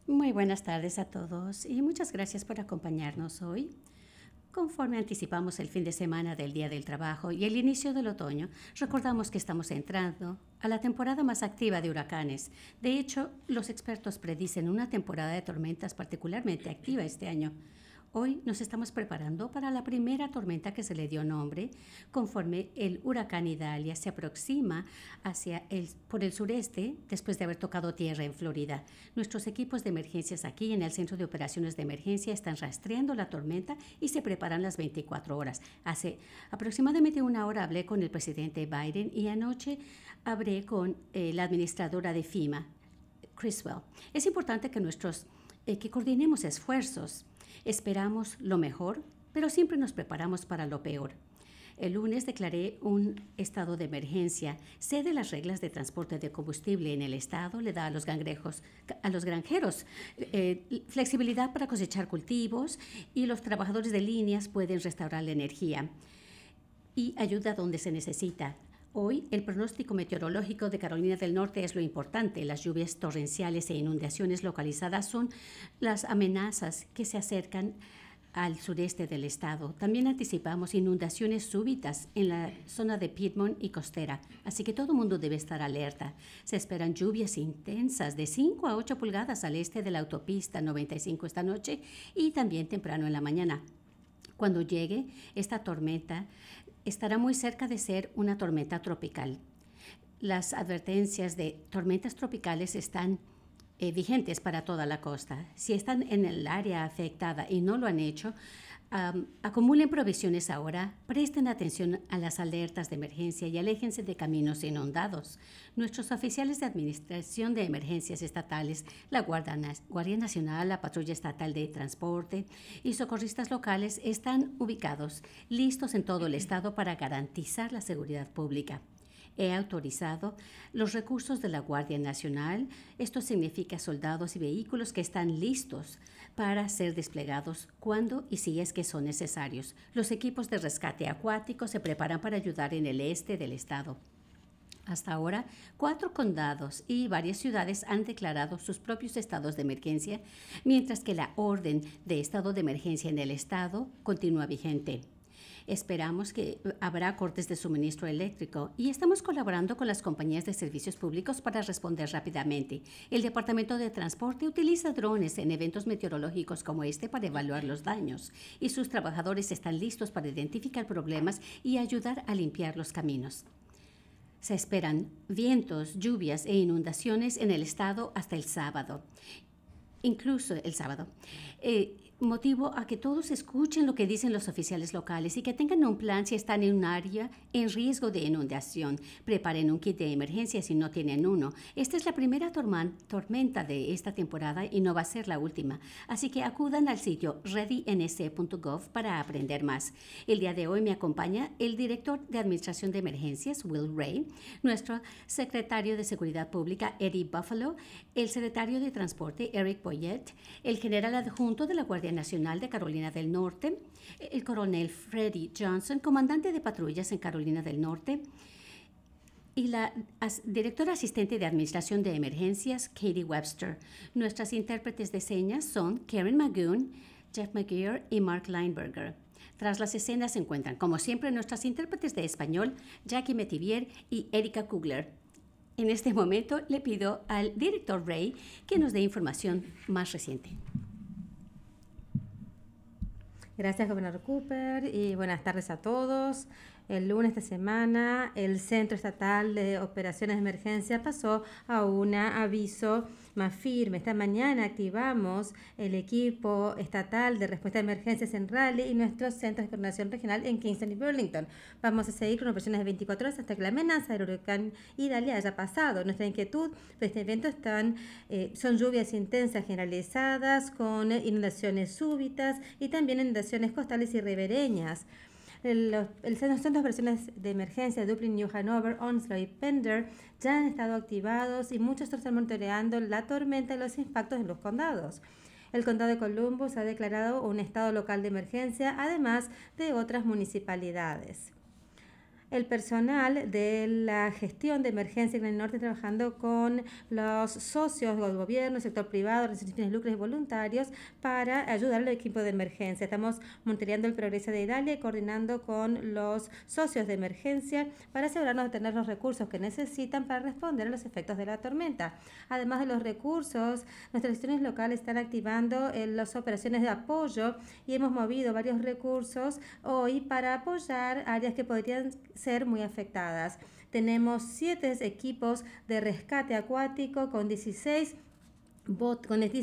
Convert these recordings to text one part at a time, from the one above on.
Muy buenas tardes a todos y muchas gracias por acompañarnos hoy. Conforme anticipamos el fin de semana del Día del Trabajo y el inicio del otoño, recordamos que estamos entrando a la temporada más activa de huracanes. De hecho, los expertos predicen una temporada de tormentas particularmente activa este año. Hoy nos estamos preparando para la primera tormenta que se le dio nombre, conforme el huracán Idalia se aproxima por el sureste después de haber tocado tierra en Florida. Nuestros equipos de emergencias aquí en el Centro de Operaciones de Emergencia están rastreando la tormenta y se preparan las 24 horas. Hace aproximadamente una hora hablé con el presidente Biden y anoche hablé con la administradora de FEMA, Criswell. Es importante que coordinemos esfuerzos. Esperamos lo mejor, pero siempre nos preparamos para lo peor. El lunes declaré un estado de emergencia. Sé de las reglas de transporte de combustible en el estado, le da a los granjeros flexibilidad para cosechar cultivos y los trabajadores de líneas pueden restaurar la energía y ayuda donde se necesita. Hoy, el pronóstico meteorológico de Carolina del Norte es lo importante. Las lluvias torrenciales e inundaciones localizadas son las amenazas que se acercan al sureste del estado. También anticipamos inundaciones súbitas en la zona de Piedmont y costera, así que todo el mundo debe estar alerta. Se esperan lluvias intensas de 5 a 8 pulgadas al este de la autopista 95 esta noche y también temprano en la mañana. Cuando llegue esta tormenta, estará muy cerca de ser una tormenta tropical. Las advertencias de tormentas tropicales están vigentes para toda la costa. Si están en el área afectada y no lo han hecho, acumulen provisiones ahora, presten atención a las alertas de emergencia y aléjense de caminos inundados. Nuestros oficiales de administración de emergencias estatales, la Guardia Nacional, la Patrulla Estatal de Transporte y socorristas locales están ubicados, listos en todo el estado para garantizar la seguridad pública. He autorizado los recursos de la Guardia Nacional. Esto significa soldados y vehículos que están listos para ser desplegados cuando y si es que son necesarios. Los equipos de rescate acuático se preparan para ayudar en el este del estado. Hasta ahora, 4 condados y varias ciudades han declarado sus propios estados de emergencia, mientras que la orden de estado de emergencia en el estado continúa vigente. Esperamos que habrá cortes de suministro eléctrico y estamos colaborando con las compañías de servicios públicos para responder rápidamente. El Departamento de Transporte utiliza drones en eventos meteorológicos como este para evaluar los daños y sus trabajadores están listos para identificar problemas y ayudar a limpiar los caminos. Se esperan vientos, lluvias e inundaciones en el estado hasta el sábado, incluso el sábado. Motivo a que todos escuchen lo que dicen los oficiales locales y que tengan un plan si están en un área en riesgo de inundación. Preparen un kit de emergencia si no tienen uno. Esta es la primera tormenta de esta temporada y no va a ser la última. Así que acudan al sitio readync.gov para aprender más. El día de hoy me acompaña el director de Administración de Emergencias, Will Ray, nuestro secretario de Seguridad Pública, Eddie Buffalo, el secretario de Transporte, Eric Boyette, el general adjunto de la Guardia Nacional de Carolina del Norte, el coronel Freddie Johnson, comandante de patrullas en Carolina del Norte, y la directora asistente de Administración de Emergencias, Katie Webster. Nuestras intérpretes de señas son Karen Magoon, Jeff McGear y Mark Lineberger. Tras las escenas se encuentran, como siempre, nuestras intérpretes de español, Jackie Metivier y Erika Kugler. En este momento le pido al director Ray que nos dé información más reciente. Gracias, gobernador Cooper, y buenas tardes a todos. El lunes de semana, el Centro Estatal de Operaciones de Emergencia pasó a un aviso más firme. Esta mañana activamos el equipo estatal de respuesta a emergencias en Raleigh y nuestros centros de coordinación regional en Kingston y Burlington. Vamos a seguir con operaciones de 24 horas hasta que la amenaza del huracán Idalia haya pasado. Nuestra inquietud de este evento son lluvias intensas generalizadas con inundaciones súbitas y también inundaciones costales y ribereñas. Los centros de operaciones de emergencia de Dublin, New Hanover, Onslow y Pender ya han estado activados y muchos están monitoreando la tormenta y los impactos en los condados. El condado de Columbus ha declarado un estado local de emergencia, además de otras municipalidades. el personal de la gestión de emergencia en el norte trabajando con los socios del gobierno, sector privado, organizaciones de lucro y voluntarios para ayudar al equipo de emergencia. Estamos monitoreando el progreso de Idalia y coordinando con los socios de emergencia para asegurarnos de tener los recursos que necesitan para responder a los efectos de la tormenta. Además de los recursos, nuestras instituciones locales están activando las operaciones de apoyo y hemos movido varios recursos hoy para apoyar áreas que podrían ser muy afectadas. Tenemos 7 equipos de rescate acuático con 16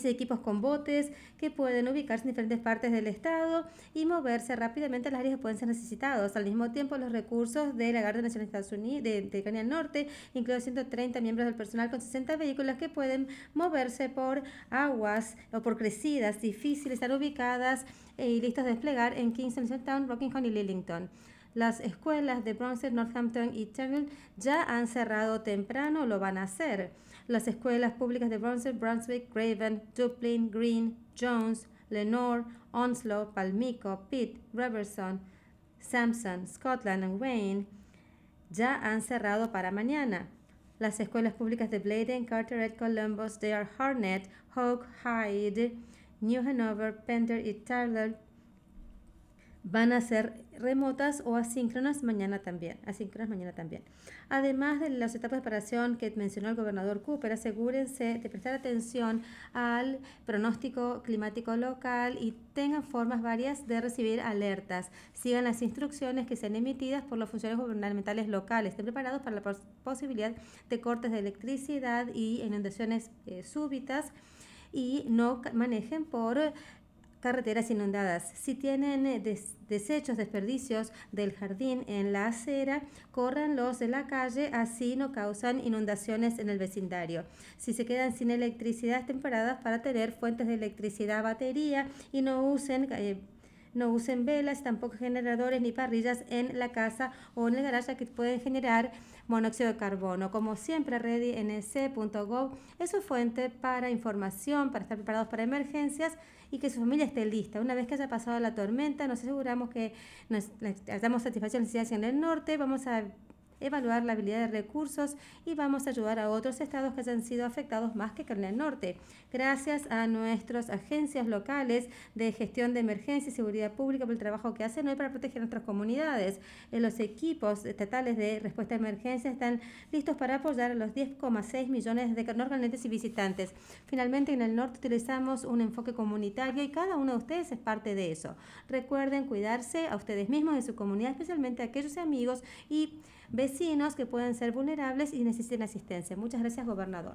equipos con botes que pueden ubicarse en diferentes partes del estado y moverse rápidamente a las áreas que pueden ser necesitados. Al mismo tiempo, los recursos de la Guardia Nacional de Estados Unidos, de Carolina del Norte, incluyen 130 miembros del personal con 60 vehículos que pueden moverse por aguas o por crecidas difíciles, estar ubicadas y listos a desplegar en Kingston, Town, Rockingham y Lillington. Las escuelas de Brunswick, Northampton y Terrell ya han cerrado temprano, lo van a hacer. Las escuelas públicas de Brunswick, Craven, Dublin, Green, Jones, Lenore, Onslow, Palmico, Pitt, Robertson, Sampson, Scotland y Wayne ya han cerrado para mañana. Las escuelas públicas de Bladen, Carteret, Columbus, Dare, Harnett, Hoke, Hyde, New Hanover, Pender y Tyler van a ser remotas o asíncronas mañana también. Además de las etapas de preparación que mencionó el gobernador Cooper, asegúrense de prestar atención al pronóstico climático local y tengan formas varias de recibir alertas. Sigan las instrucciones que sean emitidas por los funcionarios gubernamentales locales. Estén preparados para la posibilidad de cortes de electricidad y inundaciones súbitas y no manejen por carreteras inundadas. Si tienen desechos, desperdicios del jardín en la acera, córranlos de la calle, así no causan inundaciones en el vecindario. Si se quedan sin electricidad, estén preparadas para tener fuentes de electricidad a batería y no usen velas, tampoco generadores ni parrillas en la casa o en el garaje que pueden generar monóxido de carbono. Como siempre, readync.gov es su fuente para información, para estar preparados para emergencias y que su familia esté lista. Una vez que haya pasado la tormenta, nos aseguramos que nos damos satisfacción a las necesidades en el norte, vamos a evaluar la habilidad de recursos y vamos a ayudar a otros estados que hayan sido afectados más que Carolina del Norte. Gracias a nuestras agencias locales de gestión de emergencia y seguridad pública por el trabajo que hacen hoy para proteger nuestras comunidades. Los equipos estatales de respuesta a emergencia están listos para apoyar a los 10,6 millones de norganenses y visitantes. Finalmente, en el norte utilizamos un enfoque comunitario y cada uno de ustedes es parte de eso. Recuerden cuidarse a ustedes mismos, de su comunidad, especialmente a aquellos amigos y vecinos que pueden ser vulnerables y necesiten asistencia. Muchas gracias, gobernador.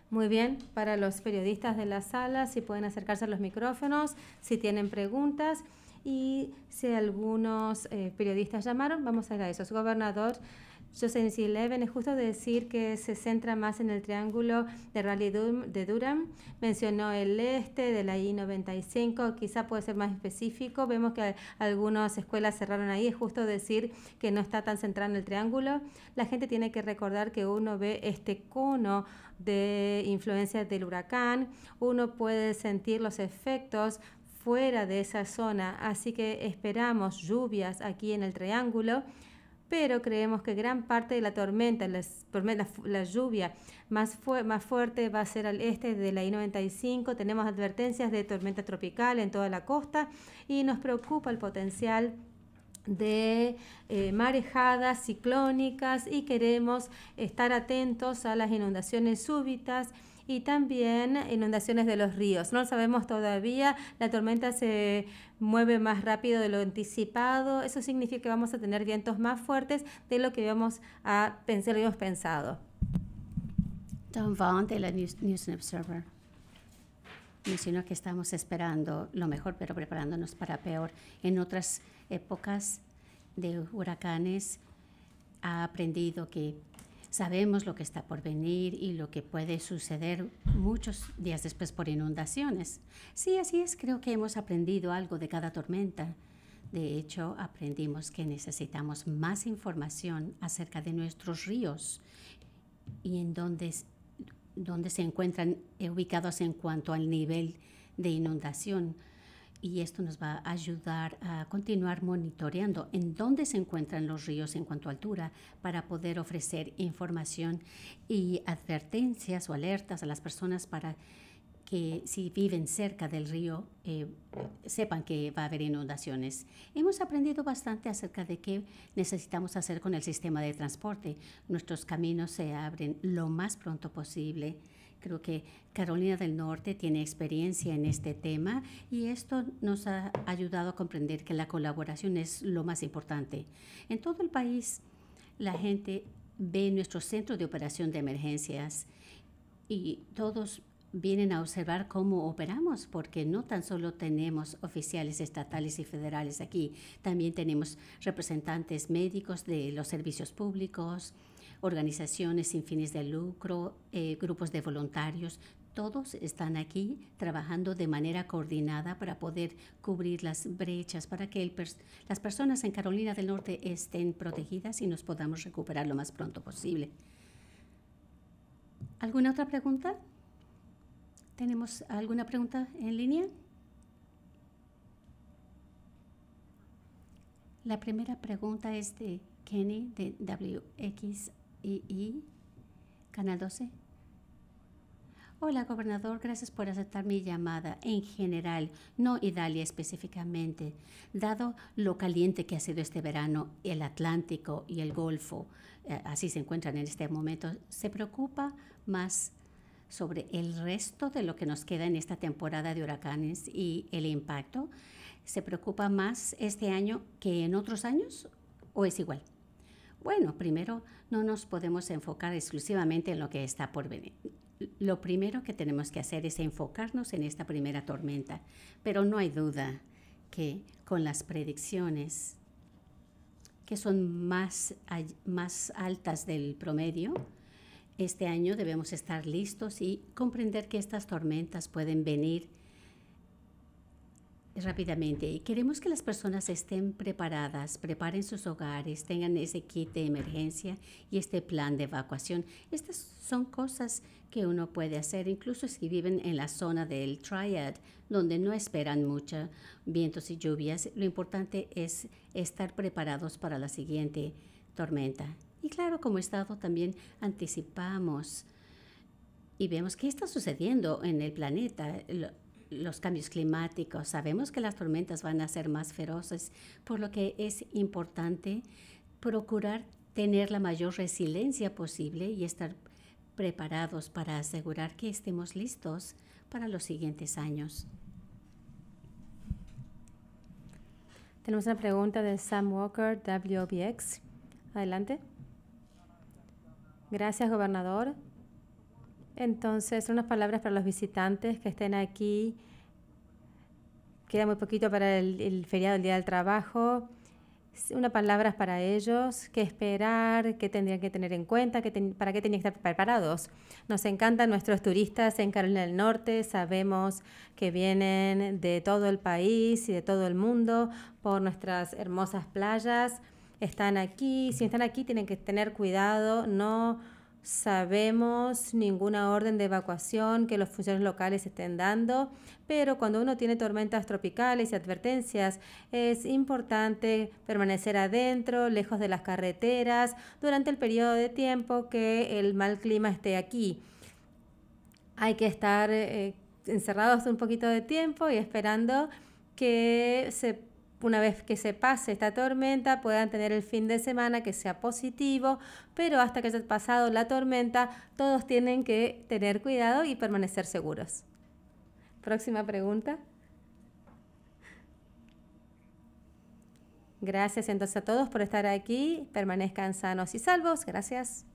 Muy bien, para los periodistas de la sala, si pueden acercarse a los micrófonos, si tienen preguntas y si algunos periodistas llamaron, vamos a ir a eso. Gobernador, Joseph Levin, es justo decir que se centra más en el triángulo de Raleigh de Durham. Mencionó el este de la I-95, quizá puede ser más específico. Vemos que algunas escuelas cerraron ahí. Es justo decir que no está tan centrado en el triángulo. La gente tiene que recordar que uno ve este cono de influencia del huracán. Uno puede sentir los efectos fuera de esa zona. Así que esperamos lluvias aquí en el triángulo, pero creemos que gran parte de la tormenta, la lluvia más fuerte va a ser al este de la I-95. Tenemos advertencias de tormenta tropical en toda la costa y nos preocupa el potencial de marejadas ciclónicas y queremos estar atentos a las inundaciones súbitas y también inundaciones de los ríos. No lo sabemos todavía, la tormenta se mueve más rápido de lo anticipado. Eso significa que vamos a tener vientos más fuertes de lo que habíamos pensado. Tom Vaughn de la News Observer mencionó que estamos esperando lo mejor, pero preparándonos para peor. En otras épocas de huracanes ha aprendido que sabemos lo que está por venir y lo que puede suceder muchos días después por inundaciones. Sí, así es. Creo que hemos aprendido algo de cada tormenta. De hecho, aprendimos que necesitamos más información acerca de nuestros ríos y en dónde se encuentran ubicados en cuanto al nivel de inundación. y esto nos va a ayudar a continuar monitoreando en dónde se encuentran los ríos en cuanto a altura para poder ofrecer información y advertencias o alertas a las personas para que si viven cerca del río sepan que va a haber inundaciones. Hemos aprendido bastante acerca de qué necesitamos hacer con el sistema de transporte. Nuestros caminos se abren lo más pronto posible. Creo que Carolina del Norte tiene experiencia en este tema y esto nos ha ayudado a comprender que la colaboración es lo más importante. En todo el país, la gente ve nuestro centro de operación de emergencias y todos vienen a observar cómo operamos, porque no tan solo tenemos oficiales estatales y federales aquí, también tenemos representantes médicos de los servicios públicos, organizaciones sin fines de lucro, grupos de voluntarios. Todos están aquí trabajando de manera coordinada para poder cubrir las brechas, para que las personas en Carolina del Norte estén protegidas y nos podamos recuperar lo más pronto posible. ¿Alguna otra pregunta? ¿Tenemos alguna pregunta en línea? La primera pregunta es de Kenny de WXII, Canal 12. Hola, gobernador, gracias por aceptar mi llamada. En general, no Idalia específicamente, dado lo caliente que ha sido este verano, el Atlántico y el Golfo, así se encuentran en este momento, ¿se preocupa más sobre el resto de lo que nos queda en esta temporada de huracanes y el impacto? ¿Se preocupa más este año que en otros años o es igual? Bueno, primero, no nos podemos enfocar exclusivamente en lo que está por venir. Lo primero que tenemos que hacer es enfocarnos en esta primera tormenta, pero no hay duda que con las predicciones que son más altas del promedio, este año debemos estar listos y comprender que estas tormentas pueden venir rápidamente. Y queremos que las personas estén preparadas, preparen sus hogares, tengan ese kit de emergencia y este plan de evacuación. Estas son cosas que uno puede hacer, incluso si viven en la zona del Triad, donde no esperan mucho vientos y lluvias. Lo importante es estar preparados para la siguiente tormenta. Y claro, como Estado también anticipamos y vemos qué está sucediendo en el planeta, los cambios climáticos. Sabemos que las tormentas van a ser más feroces, por lo que es importante procurar tener la mayor resiliencia posible y estar preparados para asegurar que estemos listos para los siguientes años. Tenemos una pregunta de Sam Walker, WBX. Adelante. Gracias, gobernador. Entonces, unas palabras para los visitantes que estén aquí. Queda muy poquito para el feriado del Día del Trabajo. Unas palabras para ellos, qué esperar, qué tendrían que tener en cuenta, para qué tenían que estar preparados. Nos encantan nuestros turistas en Carolina del Norte. Sabemos que vienen de todo el país y de todo el mundo por nuestras hermosas playas. Están aquí. Si están aquí, tienen que tener cuidado. No sabemos ninguna orden de evacuación que los funcionarios locales estén dando, pero cuando uno tiene tormentas tropicales y advertencias, es importante permanecer adentro, lejos de las carreteras, durante el periodo de tiempo que el mal clima esté aquí. Hay que estar encerrados un poquito de tiempo y esperando que una vez que se pase esta tormenta, puedan tener el fin de semana que sea positivo, pero hasta que haya pasado la tormenta, todos tienen que tener cuidado y permanecer seguros. Próxima pregunta. Gracias entonces a todos por estar aquí. Permanezcan sanos y salvos. Gracias.